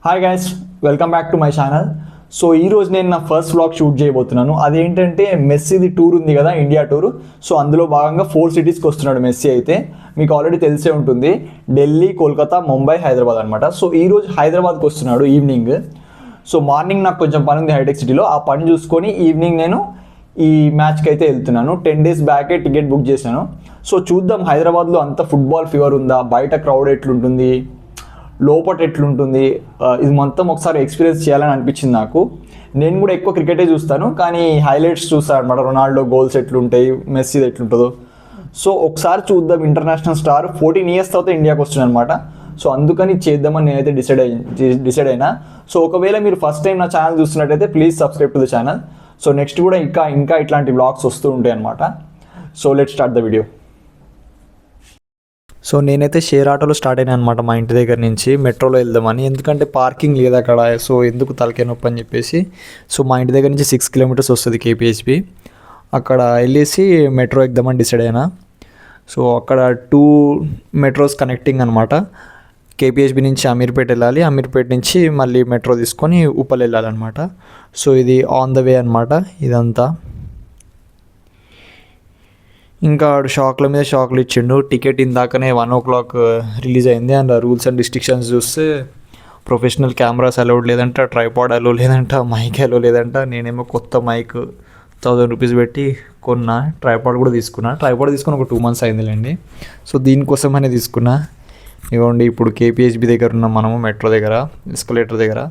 Hi guys, welcome back to my channel. So ఈరోజు నేను నా ఫస్ట్ వ్లాగ్ షూట్ చేయబోతున్నాను. అదేంటంటే మెస్సీది టూర్ ఉంది కదా, ఇండియా టూర్. సో అందులో భాగంగా 4 సిటీస్కి వస్తున్నాడు మెస్సీ. అయితే మీకు ఆల్రెడీ తెలిసే ఉంటుంది, ఢిల్లీ, కోల్కతా, ముంబై, హైదరాబాద్ అనమాట. సో ఈరోజు హైదరాబాద్కి వస్తున్నాడు ఈవినింగ్. సో మార్నింగ్ నాకు కొంచెం పని ఉంది హైటెక్ సిటీలో, ఆ పని చూసుకొని ఈవినింగ్ నేను ఈ మ్యాచ్కి అయితే వెళ్తున్నాను. 10 days బ్యాకే టికెట్ బుక్ చేశాను. సో చూద్దాం హైదరాబాద్లో అంత ఫుట్బాల్ ఫీవర్ ఉందా, బయట క్రౌడ్ ఎట్లుంటుంది, లోపట ఎట్లుంటుంది, ఇది మొత్తం ఒకసారి ఎక్స్పీరియన్స్ చేయాలని అనిపించింది నాకు. నేను కూడా ఎక్కువ క్రికెటే చూస్తాను, కానీ హైలైట్స్ చూస్తాను అనమాట. రొనాల్డో గోల్స్ ఎట్లుంటాయి, మెస్సీది ఎట్లుంటుందో. సో ఒకసారి చూద్దాం. ఇంటర్నేషనల్ స్టార్ 14 years తర్వాత ఇండియాకి వస్తుంది అనమాట. సో అందుకని చేద్దామని నేనైతే డిసైడ్ అయినా. సో ఒకవేళ మీరు ఫస్ట్ టైం నా ఛానల్ చూస్తున్నట్టయితే please subscribe to the channel. So next కూడా ఇంకా ఇట్లాంటి వ్లాగ్స్ వస్తూ ఉంటాయి అనమాట. So let's start the video. So నేనైతే షేర్ ఆటోలో స్టార్ట్ అయినా అనమాట మా ఇంటి దగ్గర నుంచి. మెట్రోలో వెళ్దామని, ఎందుకంటే పార్కింగ్ లేదు అక్కడ. సో ఎందుకు తలకాయ నొప్పి అని చెప్పేసి, సో మా ఇంటి దగ్గర నుంచి 6 kilometers వస్తుంది కేపీహెచ్బి. అక్కడ వెళ్ళేసి మెట్రో ఎక్కుదామని డిసైడ్ అయినా. సో అక్కడ 2 మెట్రోస్ కనెక్టింగ్ అనమాట. కేపీహెచ్బి నుంచి అమీర్పేట వెళ్ళాలి, అమీర్పేట నుంచి మళ్ళీ మెట్రో తీసుకొని ఉప్పల్ వెళ్ళాలన్నమాట. సో ఇది ఆన్ ద వే అనమాట ఇదంతా. ఇంకా షాక్ల మీద షాక్లు ఇచ్చిండు. టికెట్ ఇందాకనే 1 o'clock రిలీజ్ అయింది. అండ్ రూల్స్ అండ్ రిస్ట్రిక్షన్స్ చూస్తే ప్రొఫెషనల్ కెమెరాస్ అలౌడ్ లేదంట, ట్రైపాడ్ అలో లేదంట, మైక్ అలో లేదంట. నేనేమో కొత్త మైక్ 1000 rupees పెట్టి కొన్నా. ట్రైపాడ్ కూడా తీసుకున్నా. ట్రైపాడ్ తీసుకుని ఒక 2 months అయిందిలేండి. సో దీనికోసమనే తీసుకున్నా. ఇవ్వండి, ఇప్పుడు కేపీహెచ్బి దగ్గర ఉన్నాం మనము, మెట్రో దగ్గర, ఎస్కలేటర్ దగ్గర.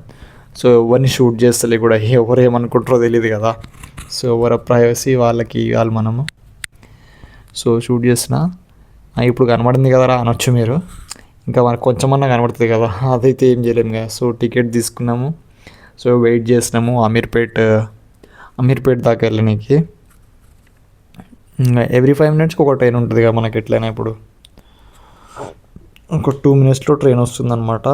సో ఎవరిని షూట్ చేస్తలే కూడా, ఎవరు ఏమనుకుంటారో తెలియదు కదా. సో ఎవరి ప్రైవసీ వాళ్ళకి ఇవ్వాలి మనము. సో షూట్ చేసిన, ఇప్పుడు కనబడింది కదరా అనొచ్చు మీరు. ఇంకా మనకు కొంచెమన్నా కనబడుతుంది కదా, అదైతే ఏం చేయలేము కదా. సో టికెట్ తీసుకున్నాము. సో వెయిట్ చేసినాము అమీర్పేట్ దాకా వెళ్ళడానికి. ఎవ్రీ 5 minutes ఒక ట్రైన్ ఉంటుంది కదా మనకి. ఎట్లయినా ఇప్పుడు ఒక 2 minutesలో ట్రైన్ వస్తుందన్నమాట.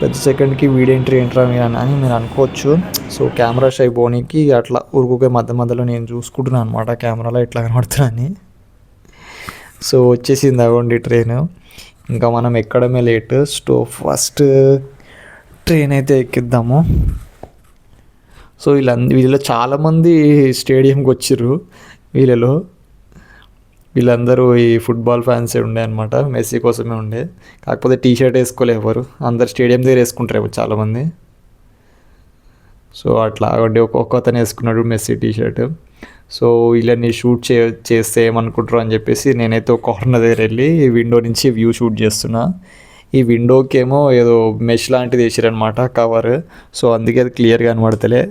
పెద్ద సెకండ్కి వీడేంట్రీ ఏంట్రా అని మీరు అనుకోవచ్చు. సో కెమెరా షై పోనీకి అట్లా ఉరుకుకే మధ్యలో నేను చూసుకుంటున్నాను అనమాట కెమెరాలో ఎట్లా కనబడుతున్నాను. సో వచ్చేసింది అవ్వండి ట్రైన్. ఇంకా మనం ఎక్కడమే లేట్. ఫస్ట్ ట్రైన్ అయితే ఎక్కిద్దాము. సో వీళ్ళలో చాలామంది స్టేడియంకి వచ్చిర్రు. వీళ్ళందరూ ఈ ఫుట్బాల్ ఫ్యాన్సే ఉండే అనమాట. మెస్సీ కోసమే ఉండే. కాకపోతే టీ-షర్ట్ వేసుకోలేవారు, అందరు స్టేడియం దగ్గర వేసుకుంటారు చాలామంది. సో అట్లా ఒక్కొక్కతను వేసుకున్నాడు మెస్సీ టీ-షర్ట్. సో వీళ్ళని షూట్ చేస్తే ఏమనుకుంటారు అని చెప్పేసి నేనైతే ఒక కార్నర్ దగ్గర వెళ్ళి విండో నుంచి వ్యూ షూట్ చేస్తున్నా. ఈ విండోకి ఏమో ఏదో మెష్ లాంటిది వేసారనమాట, కవర్. సో అందుకే అది క్లియర్గా కనబడతలే.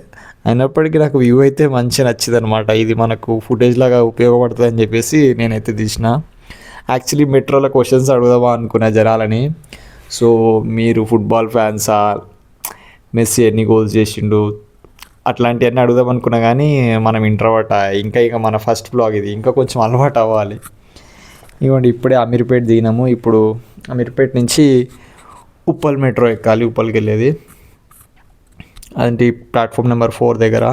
అయినప్పటికీ నాకు వ్యూ అయితే మంచిగా నచ్చింది అనమాట. ఇది మనకు ఫుటేజ్ లాగా ఉపయోగపడుతుంది అని చెప్పేసి నేనైతే తీసిన. యాక్చువల్లీ మెట్రోలో క్వశ్చన్స్ అడుగుదామా అనుకున్నా జనాలని. సో మీరు ఫుట్బాల్ ఫ్యాన్సా, మెస్సీ ఎన్ని గోల్స్ చేసిండు, అట్లాంటివన్నీ అడుగుదాం అనుకున్నా. కానీ మనం ఇంట్రోవర్ట్, ఇంకా మన ఫస్ట్ బ్లాగ్ ఇది, ఇంకా కొంచెం అలవాటు అవ్వాలి. ఇవ్వండి, ఇప్పుడే అమీర్పేట దిగినాము. ఇప్పుడు అమీర్పేట నుంచి ఉప్పల్ మెట్రో ఎక్కాలి, ఉప్పల్కి వెళ్ళేది. అదేంటి ప్లాట్ఫామ్ నెంబర్ 4 దగ్గర.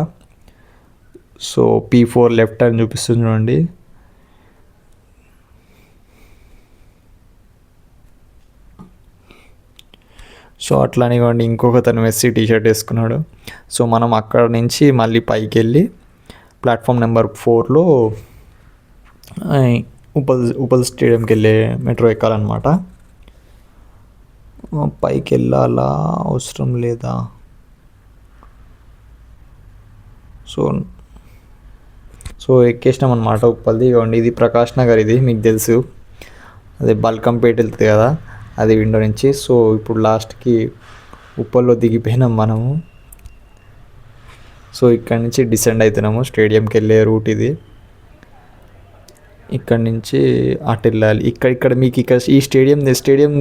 సో P4 లెఫ్ట్ అని చూపిస్తుంది చూడండి. సో అట్లానే ఇవ్వండి, ఇంకొకతను మెస్సీ టీ-షర్ట్ వేసుకున్నాడు. సో మనం అక్కడ నుంచి మళ్ళీ పైకి వెళ్ళి ప్లాట్ఫామ్ నెంబర్ 4లో ఉప్పల్ స్టేడియంకి వెళ్ళే మెట్రో ఎక్కాలన్నమాట. పైకి వెళ్ళాలా, అవసరం లేదా? సో ఎక్కేసినాం అనమాట ఉప్పల్ది. ఇవ్వండి, ఇది ప్రకాష్ నగర్, ఇది మీకు తెలుసు, అదే బల్కంపేట వెళ్తుంది కదా, అది విండో నుంచి. సో ఇప్పుడు లాస్ట్కి ఉప్పల్లో దిగిపోయినాం మనము. సో ఇక్కడ నుంచి డిసెండ్ అవుతున్నాము. స్టేడియంకి వెళ్ళే రూట్ ఇది. ఇక్కడ నుంచి అటు వెళ్ళాలి. ఇక్కడ మీకు ఈ స్టేడియం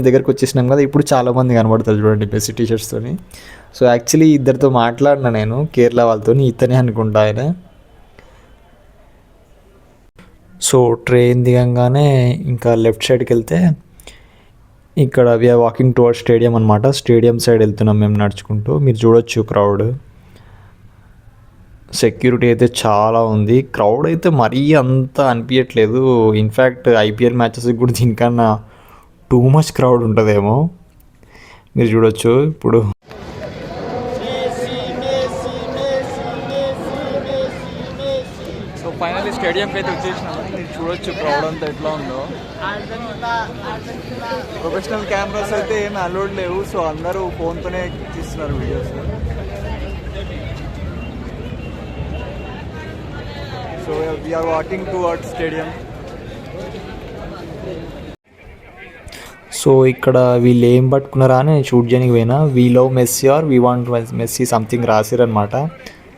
దగ్గరకు వచ్చేసినాం కదా. ఇప్పుడు చాలామంది కనబడతారు చూడండి మెస్సీ టీ-షర్ట్స్తో. సో యాక్చువల్లీ ఇద్దరితో మాట్లాడినా నేను, కేరళ వాళ్ళతో, ఇతనే అనుకుంటా ఆయన. సో ట్రైన్ దిగంగానే ఇంకా లెఫ్ట్ సైడ్కి వెళ్తే ఇక్కడ వీఆర్ వాకింగ్ టువర్డ్స్ స్టేడియం అనమాట. స్టేడియం సైడ్ వెళ్తున్నాం మేము నడుచుకుంటూ. మీరు చూడొచ్చు క్రౌడ్. సెక్యూరిటీ అయితే చాలా ఉంది. క్రౌడ్ అయితే మరీ అంత అనిపించట్లేదు. ఇన్ఫ్యాక్ట్ ఐపీఎల్ మ్యాచెస్కి కూడా దీనికన్నా టూ మచ్ క్రౌడ్ ఉంటుందేమో, మీరు చూడొచ్చు ఇప్పుడు. సో ఫైనల్లీ స్టేడియంకి అయితే వచ్చేసినాము. మీరు చూడొచ్చు క్రౌడ్ అంతా ఎట్లా ఉందో. ప్రొఫెషనల్ కెమెరాస్ అయితే ఏమి అలౌడ్ లేవు, సో అందరూ ఫోన్తోనే తీస్తున్నారు videos. So we are walking towards stadium. So ఇక్కడ వీళ్ళు ఏం పట్టుకున్నారా అని షూట్ చేయడానికి పోయినా, we love Messi or we want Messi something రాసిరనమాట.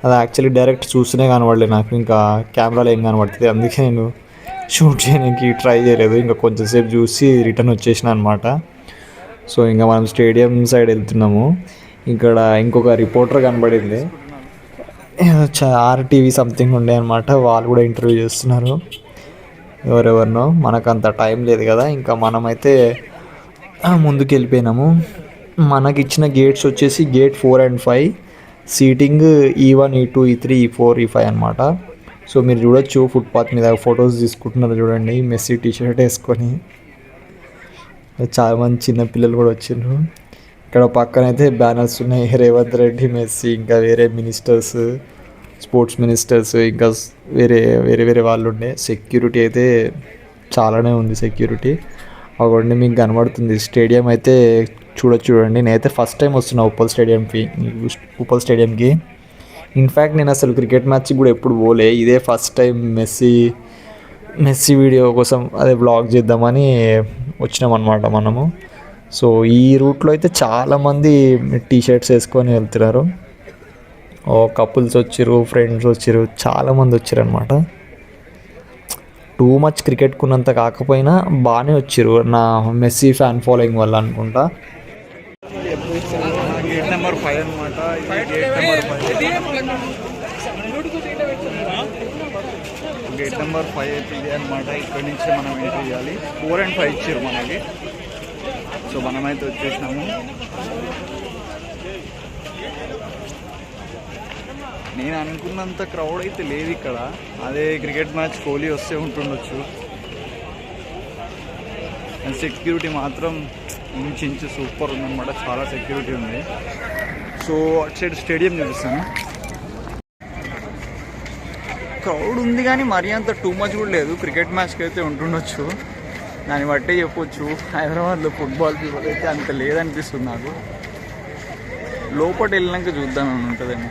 అది యాక్చువల్లీ డైరెక్ట్ చూస్తూనే కనబడలేదు నాకు, ఇంకా కెమెరాలో ఏం కనబడుతుంది, అందుకే నేను షూట్ చేయడానికి ట్రై చేయలేదు. ఇంకా కొంచెంసేపు చూసి రిటర్న్ వచ్చేసిన అనమాట. సో ఇంకా మనం స్టేడియం సైడ్ వెళ్తున్నాము. ఇక్కడ ఇంకొక రిపోర్టర్ కనబడింది, ఆర్టీవీ సంథింగ్ ఉండే అనమాట, వాళ్ళు కూడా ఇంటర్వ్యూ చేస్తున్నారు ఎవరెవరినో. మనకు అంత టైం లేదు కదా, ఇంకా మనమైతే ముందుకు వెళ్ళిపోయినాము. మనకి ఇచ్చిన గేట్స్ వచ్చేసి gate 4 and 5, seating E1, E2, E3, E4, E5 అనమాట. సో మీరు చూడొచ్చు ఫుట్పాత్ మీద ఫొటోస్ తీసుకుంటున్నారు చూడండి, మెస్సీ టీషర్ట్ వేసుకొని. చాలామంది చిన్నపిల్లలు కూడా వచ్చిండ్రు. ఇక్కడ పక్కన అయితే బ్యానర్స్ ఉన్నాయి, రేవంత్ రెడ్డి, మెస్సీ, ఇంకా వేరే మినిస్టర్స్, స్పోర్ట్స్ మినిస్టర్స్, ఇంకా వేరే వేరే వేరే వాళ్ళు ఉండే. సెక్యూరిటీ అయితే చాలానే ఉంది సెక్యూరిటీ. అక్కడ మీకు కనబడుతుంది స్టేడియం అయితే చూడండి. నేనైతే ఫస్ట్ టైం వస్తున్నా ఉప్పల్ స్టేడియంకి. ఇన్ఫ్యాక్ట్ నేను అసలు క్రికెట్ మ్యాచ్కి కూడా ఎప్పుడు పోలే, ఇదే ఫస్ట్ టైం మెస్సీ వీడియో కోసం అదే బ్లాగ్ చేద్దామని వచ్చినాం అనమాట మనము. సో ఈ రూట్లో అయితే చాలామంది టీషర్ట్స్ వేసుకొని వెళ్తున్నారు. కపుల్స్ వచ్చారు, ఫ్రెండ్స్ వచ్చారు, చాలామంది వచ్చారు అనమాట. టూ మచ్ క్రికెట్ కున్నంత కాకపోయినా బాగానే వచ్చారు, నా మెస్సీ ఫ్యాన్ ఫాలోయింగ్ వల్ల అనుకుంటా. గేట్ నెంబర్ 5 అనమాట. గేట్ నెంబర్ 5 అయితే ఇదే అనమాట. ఇక్కడ నుంచి మనం ఎంట్రీ చేయాలి. 4 and 5 ఇచ్చారు మనకి. సో మనమైతే వచ్చేసినాము. నేను అనుకున్నంత క్రౌడ్ అయితే లేదు ఇక్కడ. అదే క్రికెట్ మ్యాచ్ కోహ్లీ వస్తే ఉంటుండొచ్చు. అండ్ సెక్యూరిటీ మాత్రం ఇంచు సూపర్ ఉందన్నమాట, చాలా సెక్యూరిటీ ఉంది. సో అటు సైడ్ స్టేడియం చూపిస్తాను. క్రౌడ్ ఉంది కానీ మరీ అంత టూ మచ్ కూడా లేదు. క్రికెట్ మ్యాచ్కి అయితే ఉంటుండొచ్చు, దాన్ని బట్టే చెప్పొచ్చు. హైదరాబాద్లో ఫుట్బాల్ పీపుల్ అయితే అంత లేదనిపిస్తుంది నాకు. లోపల వెళ్ళినాక చూద్దామని ఉంటుందేమో.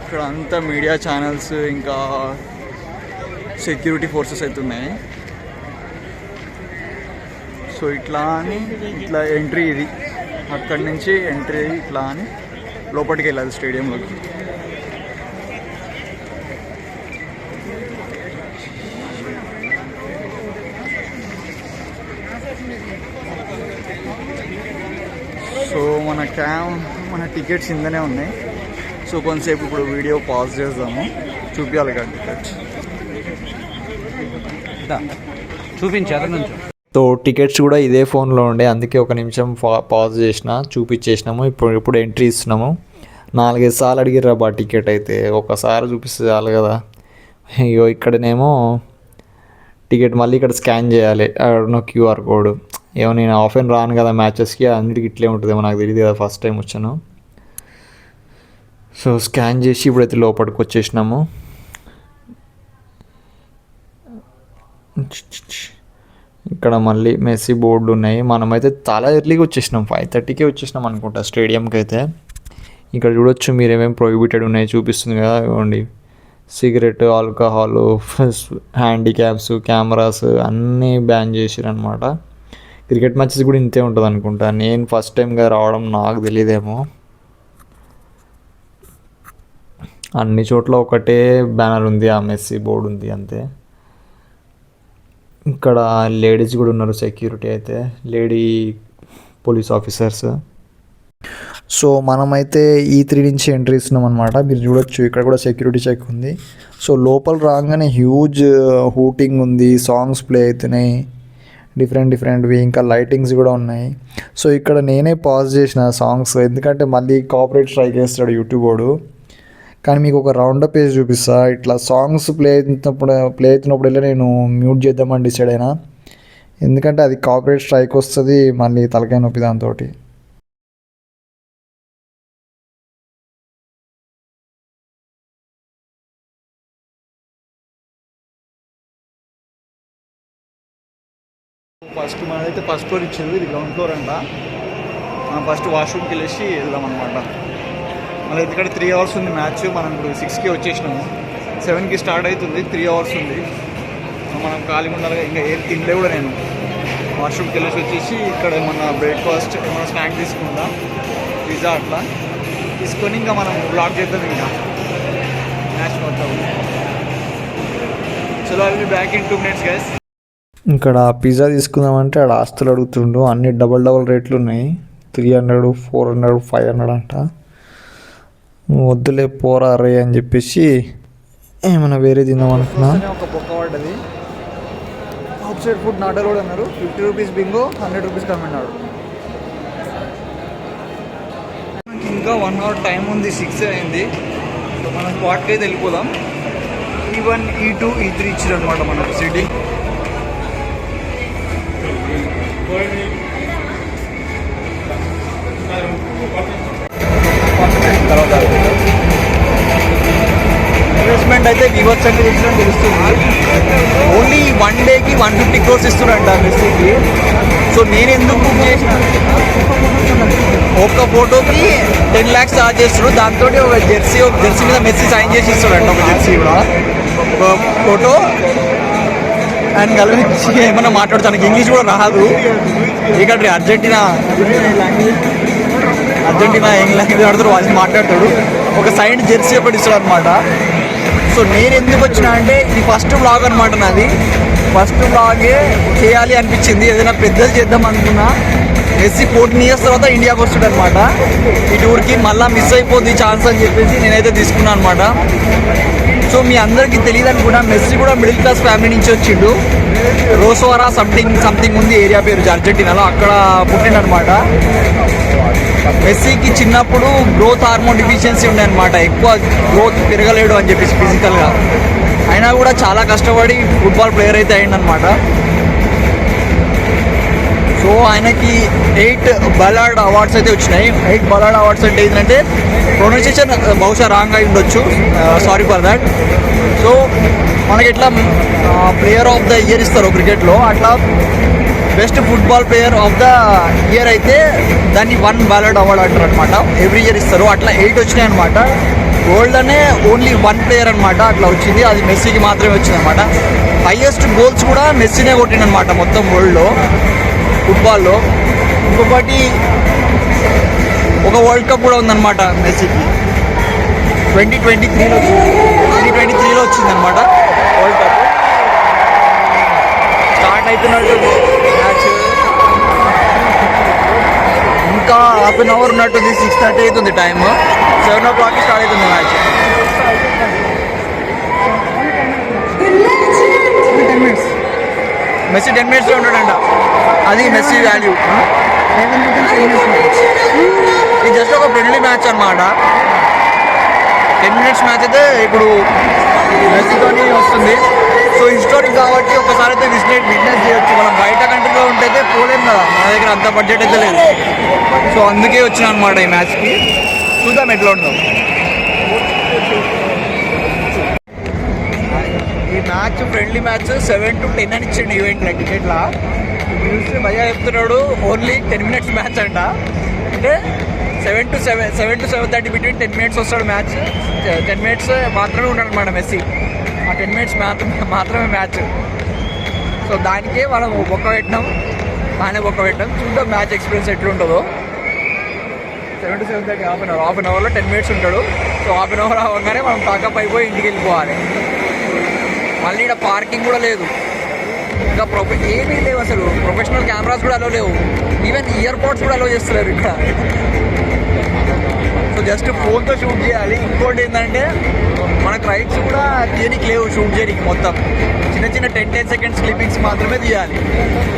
ఇక్కడ అంతా మీడియా ఛానల్స్ ఇంకా సెక్యూరిటీ ఫోర్సెస్ అయితే ఉన్నాయి. సో ఇట్లా ఎంట్రీ ఇది, అక్కడి నుంచి ఎంట్రీ ఇట్లా అని లోపలికి వెళ్ళాలి స్టేడియంలోకి. సో మన టికెట్స్ ఇందనే ఉన్నాయి. సో కొంతసేపు ఇప్పుడు వీడియో పాజ్ చేద్దాము, చూపించాలి కదా టికెట్స్ చూపించాలి. సో టికెట్స్ కూడా ఇదే ఫోన్లో ఉండే, అందుకే ఒక నిమిషం పాజ్ చూపించేసినాము. ఇప్పుడు ఎంట్రీ ఇస్తున్నాము. 4-5 సార్లు అడిగిర్రా బా టికెట్ అయితే, ఒకసారి చూపిస్తే చాలు కదా. అయ్యో ఇక్కడనేమో టికెట్ మళ్ళీ ఇక్కడ స్కాన్ చేయాలి, అక్కడ QR కోడ్. ఏమో నేను ఆఫెన్ రాను కదా మ్యాచెస్కి, అన్నిటికి ఇట్లే ఉంటుందేమో నాకు తెలియదు కదా, ఫస్ట్ టైం వచ్చాను. సో స్కాన్ చేసి ఇప్పుడైతే లోపలికి వచ్చేసినాము. ఇక్కడ మళ్ళీ మెస్సీ బోర్డులు ఉన్నాయి. మనమైతే చాలా ఎర్లీగా వచ్చేసినాం, 5:30కే వచ్చేసినాం అనుకుంటా స్టేడియంకి అయితే. ఇక్కడ చూడొచ్చు మీరు ఏమేమి ప్రొహిబిటెడ్ ఉన్నాయి చూపిస్తుంది కదా, ఇవ్వండి. సిగరెట్, ఆల్కహాల్, హ్యాండిక్యాప్స్, కెమెరాస్ అన్నీ బ్యాన్ చేసిరు అనమాట. క్రికెట్ మ్యాచెస్ కూడా ఇంతే ఉంటుంది అనుకుంటా. నేను ఫస్ట్ టైంగా రావడం, నాకు తెలియదేమో. అన్ని చోట్ల ఒకటే బ్యానర్ ఉంది, ఆ మెస్సీ బోర్డు ఉంది అంతే. ఇక్కడ లేడీస్ కూడా ఉన్నారు సెక్యూరిటీ అయితే, లేడీ పోలీస్ ఆఫీసర్స్. సో మనమైతే E3 నుంచి ఎంట్రీ ఇస్తున్నాం అనమాట. మీరు చూడొచ్చు ఇక్కడ కూడా సెక్యూరిటీ చెక్ ఉంది. సో లోపల రాగానే హ్యూజ్ హూటింగ్ ఉంది, సాంగ్స్ ప్లే అవుతున్నాయి డిఫరెంట్వి, ఇంకా లైటింగ్స్ కూడా ఉన్నాయి. సో ఇక్కడ నేనే పాజ్ చేసిన సాంగ్స్, ఎందుకంటే మళ్ళీ కాపరేట్ స్ట్రైక్ చేస్తాడు యూట్యూబ్ వాడు. కానీ మీకు ఒక రౌండప్ పేజ్ చూపిస్తా. ఇట్లా సాంగ్స్ ప్లే అవుతున్నప్పుడు నేను మ్యూట్ చేద్దామని డిసైడ్ అయినా, ఎందుకంటే అది కాపీరైట్ స్ట్రైక్ వస్తుంది, మళ్ళీ తలకాయ నొప్పి దాంతో. ఫస్ట్ మనదైతే ఫస్ట్ ఫ్లోర్ ఇచ్చింది, ఇది గ్రౌండ్ ఫ్లోర్ అంట. మనం ఫస్ట్ వాష్రూమ్కి వెళ్ళేసి వెళ్దాం అనమాట. మళ్ళీ ఎందుకంటే 3 hours ఉంది మ్యాచ్. మనం ఇప్పుడు 6కి వచ్చేసినాము, 7కి స్టార్ట్ అవుతుంది, 3 hours ఉంది. మనం ఖాళీగా ఉండాలి, ఇంకా ఏం తినలే కూడా. నేను వాష్రూమ్కి వెళ్ళేసి వచ్చేసి ఇక్కడ ఏమన్నా బ్రేక్ఫాస్ట్ ఏమన్నా స్నాక్ తీసుకుందాం, పిజ్జా అట్లా తీసుకొని ఇంకా మనం బ్లాక్ చేద్దాం ఇంకా మ్యాచ్ మొత్తం. చలో I will be back in 2 minutes guys. ఇక్కడ పిజ్జా తీసుకుందామంటే ఆడ ఆస్తులు అడుగుతుండు, అన్ని డబల్ రేట్లు ఉన్నాయి. 300, 400, 500 అంట. వద్దులే పోరా రే అని చెప్పేసి ఏమైనా వేరే తిందాం అనుకున్నా. ఒక బొక్క పడ్డది. Out side food not allowed అన్నారు. 50 rupees బింగో, 100 rupees కమ్మన్నాడు. ఇంకా 1 hour టైం ఉంది, 6 అయింది. సో మనం స్పాట్కి అయితే వెళ్ళిపోదాం. E1, E2, E3 ఇచ్చారు అనమాట మనకు సిటీ. ఇన్వెస్ట్మెంట్ అయితే వివర్స్ అంటే తెలుస్తుంది. Only 1 dayకి 150 crores ఇస్తున్నారంట మెస్సీకి. సో నేను ఎందుకు బుక్ చేసిన, ఒక్క ఫోటోకి 10 lakhs ఛార్జ్ చేస్తారు. దాంతో ఒక జెర్సీ మీద మెస్సీ సైన్ చేసి ఇస్తాడంట, ఒక జెర్సీ కూడా, ఒక ఫోటో. ఆయన కలిసి ఏమన్నా మాట్లాడతాను, ఇంగ్లీష్ కూడా రాదు. ఇక్కడ అర్జెంటీనా ఏం లాంగ్వేజ్ ఆడతారు వాళ్ళు మాట్లాడతాడు. ఒక సైడ్ జెర్సీ ఒకటి ఇస్తాడు అనమాట. సో నేను ఎందుకు వచ్చినా అంటే ఇది ఫస్ట్ వ్లాగ్ అనమాట నాది. ఫస్ట్ వ్లాగే చేయాలి అనిపించింది, ఏదైనా పెద్దలు చేద్దాం అనుకున్నా. మెస్సీ 14 years తర్వాత ఇండియాకి వస్తాడు అనమాట. ఈ టూర్కి మళ్ళీ మిస్ అయిపోద్ది ఛాన్స్ అని చెప్పేసి నేనైతే తీసుకున్నాను అనమాట. సో మీ అందరికీ తెలియదు అనుకున్నా, మెస్సీ కూడా మిడిల్ క్లాస్ ఫ్యామిలీ నుంచి వచ్చిండు. రోసోవారా సంథింగ్ ఉంది ఏరియా పేరు అర్జెంటీనాలో, అక్కడ పుట్టిండనమాట. మెస్సీకి చిన్నప్పుడు గ్రోత్ హార్మోన్ డిఫిషియన్సీ ఉండే అనమాట, ఎక్కువ గ్రోత్ పెరగలేడు అని చెప్పేసి ఫిజికల్గా. అయినా కూడా చాలా కష్టపడి ఫుట్బాల్ ప్లేయర్ అయితే అయిందనమాట. సో ఆయనకి 8 బలార్డ్ అవార్డ్స్ అయితే వచ్చినాయి. 8 బలార్డ్ అవార్డ్స్ అంటే ఏంటంటే ప్రొనౌన్సియేషన్ బహుశా రాంగ్ అయి ఉండొచ్చు, సారీ ఫర్ దాట్. సో మనకి ఎట్లా ప్లేయర్ ఆఫ్ ద ఇయర్ ఇస్తారు క్రికెట్లో, అట్లా best football player of the year అయితే దాన్ని 1 బలార్డ్ అవార్డ్ అంటారు అనమాట. ఎవ్రీ ఇయర్ ఇస్తారు. అట్లా 8 వచ్చినాయి అనమాట. వరల్డ్లోనే ఓన్లీ 1 ప్లేయర్ అనమాట అట్లా వచ్చింది, అది మెస్సీకి మాత్రమే వచ్చింది అనమాట. హైయెస్ట్ గోల్స్ కూడా మెస్సీనే కొట్టిండనమాట మొత్తం వరల్డ్లో ఫుట్బాల్లో. ఇంకొకటి ఒక వరల్డ్ కప్ కూడా ఉందన్నమాట మెస్సీకి, 2023లో వచ్చిందనమాట వరల్డ్ కప్. స్టార్ట్ అవుతున్నట్టు మ్యాచ్, ఇంకా హాఫ్ అన్ అవర్ ఉన్నట్టుంది. 6:30 అవుతుంది టైమ్, 7 o'clock స్టార్ట్ అవుతుంది మ్యాచ్. 10 minutes మెస్సీ 10 minutes ఉంటాడంట, అది మెస్సీ వాల్యూ. ఇది జస్ట్ ఒక ఫ్రెండ్లీ మ్యాచ్ అనమాట. 10 minutes మ్యాచ్ అయితే ఇప్పుడు మెస్సీతోని వస్తుంది. సో హిస్టారిక్ కాబట్టి ఒకసారి అయితే విట్నెస్ చేయొచ్చు. మనం బయట కంట్రీలో ఉంటే పోలేం కదా, మన దగ్గర అంత బడ్జెట్ అయితే లేదు. సో అందుకే వచ్చిన అనమాట ఈ మ్యాచ్కి. చూద్దాం ఎట్లా ఉందో. ఈ మ్యాచ్ ఫ్రెండ్లీ మ్యాచ్ 7 to 10 అని ఇచ్చిండు ఈవెంట్లో టికెట్లా. ఇప్పుడు చూస్తే భయ్యా చెప్తున్నాడు ఓన్లీ 10 minutes మ్యాచ్ అంట. అంటే 7 to 7:30 బిట్వీన్ 10 minutes వస్తాడు మ్యాచ్. 10 minutes మాత్రమే ఉన్నాడు అనమాట మెస్సీ. ఆ 10 minutes మాత్రమే మ్యాచ్. సో దానికే మనం బొక్క పెట్టినాం, బాగానే బొక్క పెట్టాం. చూద్దాం మ్యాచ్ ఎక్స్పీరియన్స్ ఎట్లుంటుందో. 7 to 7:30 హాఫ్ అన్ అవర్లో 10 minutes ఉంటాడు. సో హాఫ్ అన్ అవర్ అవ్వగానే మనం ప్యాకప్ అయిపోయి ఇంటికి వెళ్ళిపోవాలి. మళ్ళీ ఇక్కడ పార్కింగ్ కూడా లేదు, ఇంకా ఏమీ లేవు అసలు. ప్రొఫెషనల్ కెమెరాస్ కూడా అలో లేవు, ఈవెన్ ఇయర్ పోడ్స్ కూడా అలో చేస్తున్నారు ఇక్కడ. సో జస్ట్ ఫోన్తో షూట్ చేయాలి. ఇంకోటి ఏంటంటే మనకు రైట్స్ కూడా తీయడానికి లేవు షూట్ చేయడానికి. మొత్తం చిన్న 10 seconds క్లిప్పింగ్స్ మాత్రమే తీయాలి.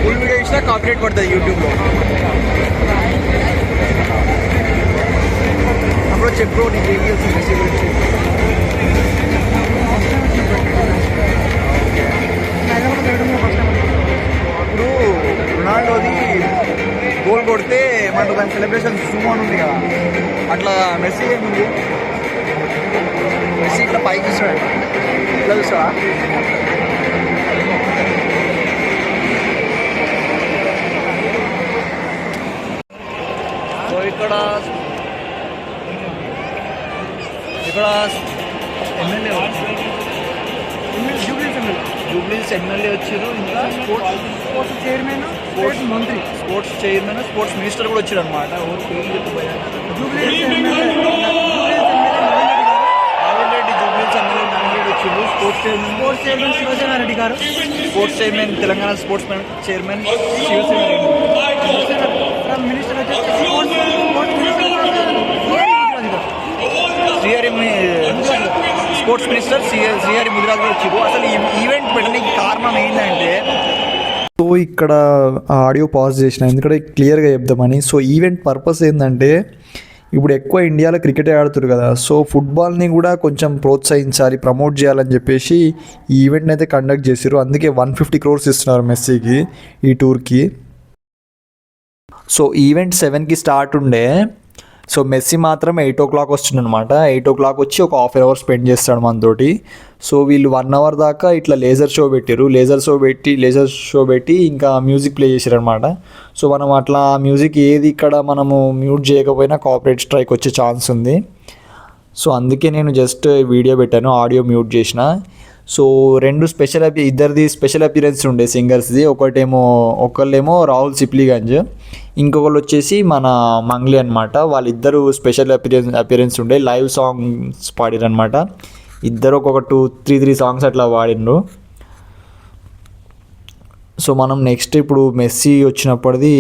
ఫుల్ వీడియో ఇచ్చినా కాపీరైట్ పడుతుంది యూట్యూబ్లో. బ్రో చెప్పు బ్రో, నీకు ఏమి తెలుసు మెస్సీ గురించి? అప్పుడు రొనాల్డోది గోల్ కొడితే ఏమంటారు దాని సెలబ్రేషన్ సుమోన్ ఉంది కదా, అట్లా మెస్సీ ఏముంది, మెస్సీ ఇట్లా పైకి చూస్తాడు, ఇట్లా చూస్తావా? సో ఇక్కడ ఎమ్మెల్యే జూబ్లీస్ ఎమ్మెల్యే వచ్చారు, ఇంకా స్పోర్ట్స్ చైర్మన్, స్పోర్ట్స్ మంత్రి, స్పోర్ట్స్ చైర్మన్, స్పోర్ట్స్ మినిస్టర్ కూడా వచ్చారు అనమాట. జూబ్లీస్ ఎమ్మెల్యే వచ్చిండు, స్పోర్ట్స్ చైర్మన్ శివసేనారెడ్డి గారు, sports chairman Telangana sports chairman minister Srihari, sports minister Srihari Mudiraj గారు వచ్చారు. అసలు ఈ ఈవెంట్ పెట్టడానికి కారణం ఏంటంటే, సో ఇక్కడ ఆడియో పాజ్ చేసిన ఎందుకంటే క్లియర్గా చెప్దామని. సో ఈవెంట్ పర్పస్ ఏంటంటే, ఇప్పుడు ఎక్కువ ఇండియాలో క్రికెటే ఆడుతారు కదా, సో ఫుట్బాల్ని కూడా కొంచెం ప్రోత్సహించాలి, ప్రమోట్ చేయాలని చెప్పేసి ఈ ఈవెంట్ని అయితే కండక్ట్ చేశారు. అందుకే 150 crores ఇస్తున్నారు మెస్సీకి ఈ టూర్కి. సో ఈవెంట్ 7కి స్టార్ట్ ఉండే, సో మెస్సీ మాత్రం 8 o'clock వస్తుందన్నమాట. 8 o'clock వచ్చి ఒక హాఫ్ అన్ అవర్ స్పెండ్ చేస్తాడు మనతోటి. సో వీళ్ళు 1 hour దాకా ఇట్లా లేజర్ షో పెట్టారు. లేజర్ షో పెట్టి ఇంకా మ్యూజిక్ ప్లే చేశారనమాట. సో మనం అట్లా మ్యూజిక్ ఏది ఇక్కడ మనము మ్యూట్ చేయకపోయినా కాపీరైట్ స్ట్రైక్ వచ్చే ఛాన్స్ ఉంది. సో అందుకే నేను జస్ట్ వీడియో పెట్టాను, ఆడియో మ్యూట్ చేసిన. సో ఇద్దరిది స్పెషల్ అపిరెన్స్ ఉండే సింగర్స్ది. ఒకళ్ళేమో రాహుల్ సిప్లీగంజ్, ఇంకొకళ్ళు వచ్చేసి మన మంగ్లీ అనమాట. వాళ్ళిద్దరు స్పెషల్ అపిరెన్స్ ఉండే, లైవ్ సాంగ్స్ పాడిరు అనమాట. ఇద్దరు ఒక్కొక్క 2-3 సాంగ్స్ అట్లా పాడిండ్రు. సో మనం నెక్స్ట్ ఇప్పుడు మెస్సీ వచ్చినప్పటిది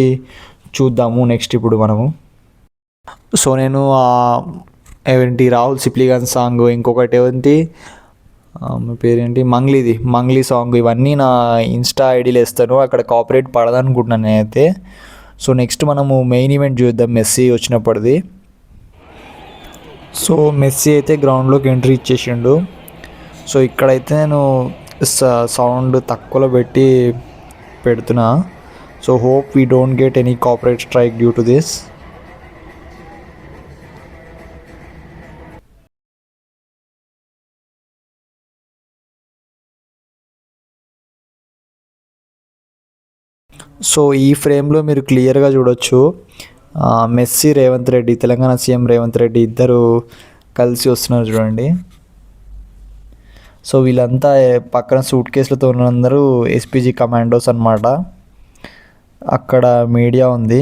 చూద్దాము. నెక్స్ట్ ఇప్పుడు మనము నేను ఏంటి రాహుల్ సిప్లీగంజ్ సాంగ్, ఇంకొకటి పేరేంటి మంగ్లీ సాంగ్, ఇవన్నీ నా ఇన్స్టా ఐడీలో వేస్తాను. అక్కడ కాపీరైట్ పడదనుకుంటున్నాను నేనైతే. సో నెక్స్ట్ మనము మెయిన్ ఈవెంట్ చూద్దాం మెస్సీ వచ్చినప్పటిది. సో మెస్సీ అయితే గ్రౌండ్లోకి ఎంట్రీ ఇచ్చేసిండు. సో ఇక్కడైతే నేను సౌండ్ తక్కువలో పెడుతున్నా. So hope we don't get any copyright strike due to this. So ఈ ఫ్రేమ్లో మీరు క్లియర్గా చూడొచ్చు, మెస్సీ, రేవంత్ రెడ్డి, తెలంగాణ సీఎం రేవంత్ రెడ్డి ఇద్దరు కలిసి వస్తున్నారు చూడండి. సో వీళ్ళంతా పక్కన సూట్ కేసులతో ఉన్నందరూ ఎస్పీజీ కమాండోస్ అన్నమాట. అక్కడ మీడియా ఉంది.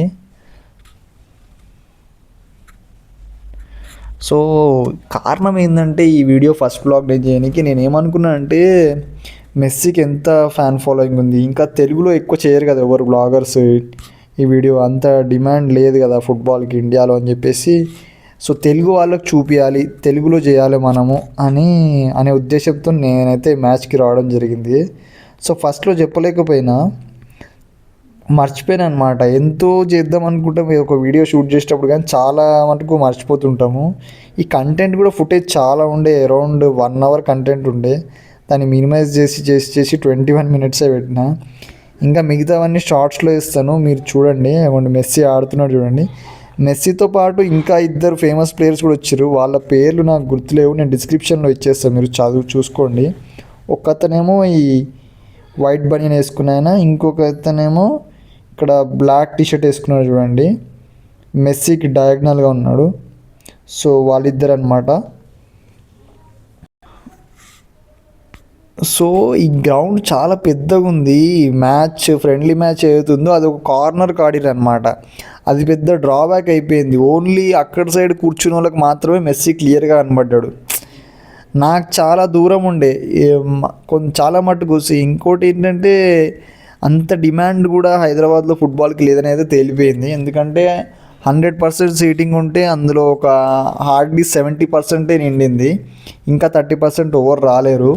సో కారణం ఏంటంటే, ఈ వీడియో ఫస్ట్ బ్లాగ్ నేను చేయడానికి నేను ఏమనుకున్నాను అంటే, మెస్సీకి ఎంత ఫ్యాన్ ఫాలోయింగ్ ఉంది, ఇంకా తెలుగులో ఎక్కువ చేయరు కదా ఎవరు బ్లాగర్స్, ఈ వీడియో అంత డిమాండ్ లేదు కదా ఫుట్బాల్కి ఇండియాలో అని చెప్పేసి. సో తెలుగు వాళ్ళకి చూపించాలి, తెలుగులో చేయాలి మనము అనే ఉద్దేశంతో నేనైతే మ్యాచ్కి రావడం జరిగింది. సో ఫస్ట్లో చెప్పలేకపోయినా, మర్చిపోయాను అనమాట. ఎంతో చేద్దాం అనుకుంటాం ఒక వీడియో షూట్ చేసేటప్పుడు, కానీ చాలా మటుకు మర్చిపోతుంటాము. ఈ కంటెంట్ కూడా ఫుటేజ్ చాలా ఉండే, అరౌండ్ 1 hour కంటెంట్ ఉండే. దాన్ని మినిమైజ్ చేసి 21 minutes పెట్టిన. ఇంకా మిగతావన్నీ షార్ట్స్లో ఇస్తాను, మీరు చూడండి. అక్కడ మెస్సీ ఆడుతున్నాడు చూడండి. మెస్సీతో పాటు ఇంకా 2 ఫేమస్ ప్లేయర్స్ కూడా వచ్చారు. వాళ్ళ పేర్లు నాకు గుర్తులేవు, నేను డిస్క్రిప్షన్లో ఇచ్చేస్తాను, మీరు చూసుకోండి. ఒక అతనేమో ఈ వైట్ బనియన్ వేసుకున్న ఆయన, ఇంకొక అతనేమో ఇక్కడ బ్లాక్ టీషర్ట్ వేసుకున్నాడు చూడండి, మెస్సీకి డయాగ్నల్గా ఉన్నాడు. సో వాళ్ళిద్దరు అనమాట. సో ఈ గ్రౌండ్ చాలా పెద్దగా ఉంది. ఫ్రెండ్లీ మ్యాచ్ ఏదైతుందో అది ఒక కార్నర్కి ఆడిరు అనమాట. అది పెద్ద డ్రాబ్యాక్ అయిపోయింది. ఓన్లీ అక్కడ సైడ్ కూర్చున్న వాళ్ళకి మాత్రమే మెస్సీ క్లియర్గా కనబడ్డాడు. నాకు చాలా దూరం ఉండే చాలా మట్టుకు. ఇంకోటి ఏంటంటే, అంత డిమాండ్ కూడా హైదరాబాద్లో ఫుట్బాల్కి లేదనేది తేలిపోయింది. ఎందుకంటే 100% సీటింగ్ ఉంటే అందులో ఒక హార్డ్లీ 70% నిండింది, ఇంకా 30% ఓవర్ రాలేరు.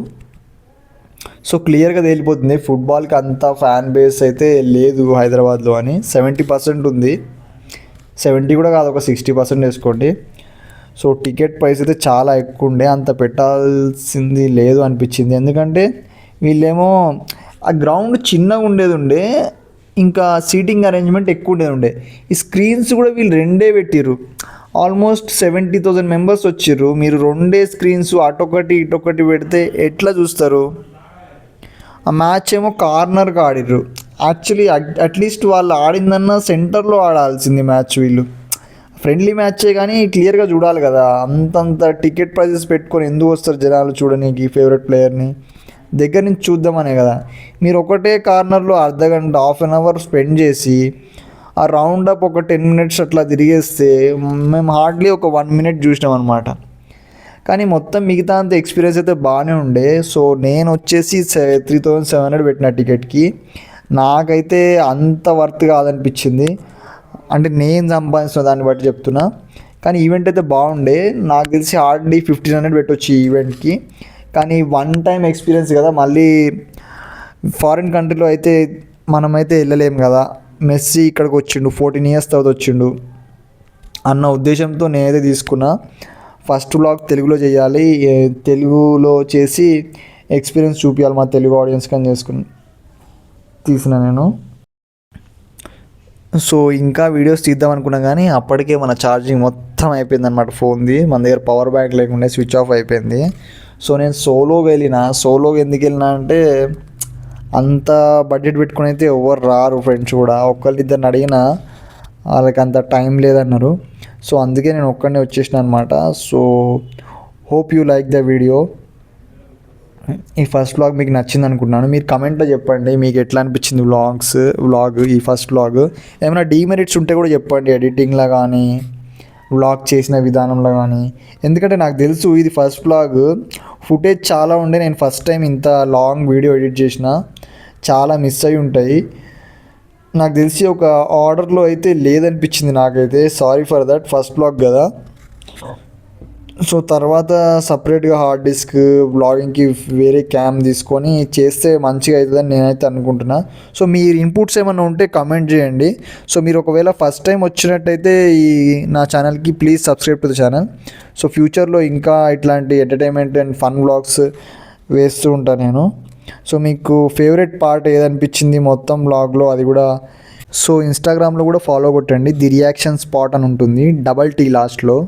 సో క్లియర్గా తేలిపోతుంది ఫుట్బాల్కి అంత ఫ్యాన్ బేస్ అయితే లేదు హైదరాబాద్లో అని. 70% ఉంది, 70 కూడా కాదు, ఒక 60% వేసుకోండి. సో టికెట్ ప్రైస్ అయితే చాలా ఎక్కువ ఉండే, అంత పెట్టాల్సింది లేదు అనిపించింది. ఎందుకంటే వీళ్ళేమో ఆ గ్రౌండ్ చిన్నగా ఉండేది ఇంకా సీటింగ్ అరేంజ్మెంట్ ఎక్కువ ఉండేది. ఈ స్క్రీన్స్ కూడా వీళ్ళు రెండే పెట్టిర్రు. ఆల్మోస్ట్ 70,000 మెంబర్స్ వచ్చిర్రు. మీరు రెండే స్క్రీన్స్ అటొకటి ఇటొకటి పెడితే ఎట్లా చూస్తారు? ఆ మ్యాచ్ ఏమో కార్నర్గా ఆడిర్రు. యాక్చువల్లీ అట్లీస్ట్ వాళ్ళు ఆడిందన్నా సెంటర్లో ఆడాల్సింది మ్యాచ్. వీళ్ళు ఫ్రెండ్లీ మ్యాచే కానీ క్లియర్గా చూడాలి కదా. అంతంత టికెట్ ప్రైజెస్ పెట్టుకొని ఎందుకు వస్తారు జనాలు చూడడానికి ఫేవరెట్ ప్లేయర్ని? దగ్గర నుంచి చూద్దామనే కదా. మీరు ఒకటే కార్నర్లో అర్ధగంట, హాఫ్ అన్ అవర్ స్పెండ్ చేసి ఆ రౌండ్ అప్ ఒక 10 మినిట్స్ అట్లా తిరిగేస్తే మేము హార్డ్లీ ఒక 1 మినిట్ చూసినాం అనమాట. కానీ మొత్తం మిగతా అంత ఎక్స్పీరియన్స్ అయితే బాగానే ఉండే. సో నేను వచ్చేసి 3,700 పెట్టిన టికెట్కి. నాకైతే అంత వర్త్ కాదనిపించింది. అంటే నేను సంపాదిస్తున్న దాన్ని బట్టి చెప్తున్నా. కానీ ఈవెంట్ అయితే బాగుండే. నాకు తెలిసి హార్డ్లీ 1,500 పెట్టవచ్చు ఈ ఈవెంట్కి. కానీ వన్ టైం ఎక్స్పీరియన్స్ కదా, మళ్ళీ ఫారిన్ కంట్రీలో అయితే మనమైతే వెళ్ళలేము కదా. మెస్సీ ఇక్కడికి వచ్చిండు, 14 ఇయర్స్ తర్వాత వచ్చిండు అన్న ఉద్దేశంతో నేనైతే తీసుకున్నా. ఫస్ట్ వ్లాగ్ తెలుగులో చేయాలి, తెలుగులో చేసి ఎక్స్పీరియన్స్ చూపించాలి మా తెలుగు ఆడియన్స్కి అని తీసిన నేను. సో ఇంకా వీడియోస్ తీద్దాం అనుకున్నా కానీ అప్పటికే మన ఛార్జింగ్ మొత్తం అయిపోయింది అనమాట ఫోన్ది. మన దగ్గర పవర్ బ్యాంక్ లేకుండా స్విచ్ ఆఫ్ అయిపోయింది. సో నేను సోలోగా ఎందుకు వెళ్ళినా అంటే అంత బడ్జెట్ పెట్టుకుని అయితే ఎవరు రారు ఫ్రెండ్స్ కూడా. ఒకళ్ళిద్దరిని అడిగినా వాళ్ళకి అంత టైం లేదన్నారు. సో అందుకే నేను ఒక్కడనే వచ్చేసిన అనమాట. So hope you like the video. ఈ ఫస్ట్ వ్లాగ్ మీకు నచ్చింది అనుకుంటున్నాను. మీరు కమెంట్లో చెప్పండి మీకు ఎట్లా అనిపించింది వ్లాగ్, ఈ ఫస్ట్ వ్లాగ్. ఏమైనా డీమెరిట్స్ ఉంటే కూడా చెప్పండి, ఎడిటింగ్లో కానీ వ్లాగ్ చేసిన విధానంలో కానీ. ఎందుకంటే నాకు తెలుసు ఇది ఫస్ట్ వ్లాగ్, ఫుటేజ్ చాలా ఉండే. నేను ఫస్ట్ టైం ఇంత లాంగ్ వీడియో ఎడిట్ చేసిన, చాలా మిస్ అయి ఉంటాయి. నాకు తెలిసి ఒక ఆర్డర్లో అయితే లేదనిపించింది నాకైతే. Sorry for that, first vlog కదా. సో తర్వాత సపరేట్గా హార్డ్ డిస్క్ బ్లాగింగ్కి వేరే క్యామ్ తీసుకొని చేస్తే మంచిగా అవుతుందని నేనైతే అనుకుంటున్నా. సో మీరు ఇన్పుట్స్ ఏమైనా ఉంటే కమెంట్ చేయండి. సో మీరు ఒకవేళ ఫస్ట్ టైం వచ్చినట్టయితే ఈ నా ఛానల్కి please subscribe to the channel. So ఫ్యూచర్లో ఇంకా ఇట్లాంటి ఎంటర్టైన్మెంట్ అండ్ ఫన్ వ్లాగ్స్ వేస్తూ ఉంటాను నేను. సో మీకు ఫేవరెట్ పార్ట్ ఏదనిపించింది మొత్తం వ్లాగ్లో అది కూడా. సో ఇన్స్టాగ్రామ్లో కూడా ఫాలో కొట్టండి, ది రియాక్షన్ స్పాట్ అని ఉంటుంది, డబల్ టీ లాస్ట్లో.